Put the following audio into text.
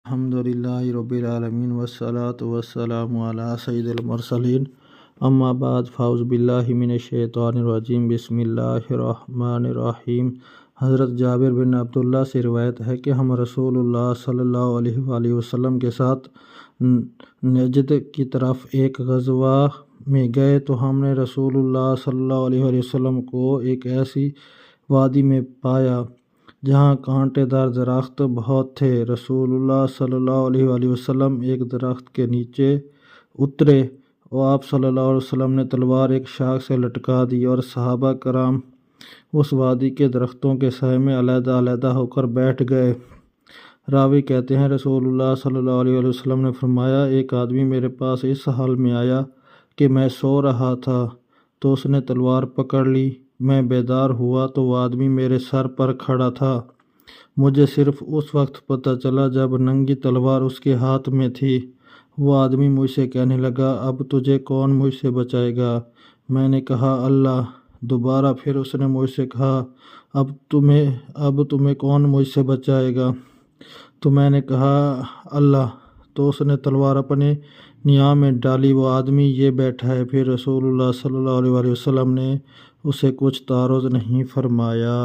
الحمدللہ رب العالمین والصلاة والسلام علی سید المرسلین اما بعد فاعوذ باللہ من الشیطان الرجیم بسم اللہ الرحمن الرحیم۔ حضرت جابر بن عبداللہ سے روایت ہے کہ ہم رسول اللہ صلی اللہ علیہ وآلہ وسلم کے ساتھ نجد کی طرف ایک غزوہ میں گئے تو ہم نے رسول اللہ صلی اللہ علیہ وآلہ وسلم کو ایک ایسی وادی میں پایا جہاں کانٹے دار درخت بہت تھے۔ رسول اللہ صلی اللہ علیہ وآلہ وسلم ایک درخت کے نیچے اترے اور آپ صلی اللہ علیہ وسلم نے تلوار ایک شاخ سے لٹکا دی اور صحابہ کرام اس وادی کے درختوں کے سائے میں علیحدہ علیحدہ ہو کر بیٹھ گئے۔ راوی کہتے ہیں رسول اللہ صلی اللہ علیہ وآلہ وسلم نے فرمایا، ایک آدمی میرے پاس اس حال میں آیا کہ میں سو رہا تھا تو اس نے تلوار پکڑ لی۔ میں بیدار ہوا تو وہ آدمی میرے سر پر کھڑا تھا۔ مجھے صرف اس وقت پتہ چلا جب ننگی تلوار اس کے ہاتھ میں تھی۔ وہ آدمی مجھ سے کہنے لگا، اب تجھے کون مجھ سے بچائے گا؟ میں نے کہا، اللہ۔ دوبارہ پھر اس نے مجھ سے کہا، اب تمہیں کون مجھ سے بچائے گا؟ تو میں نے کہا، اللہ۔ تو اس نے تلوار اپنے نیا میں ڈالی، وہ آدمی یہ بیٹھا ہے۔ پھر رسول اللہ صلی اللہ علیہ وآلہ وسلم نے اسے کچھ تعرض نہیں فرمایا۔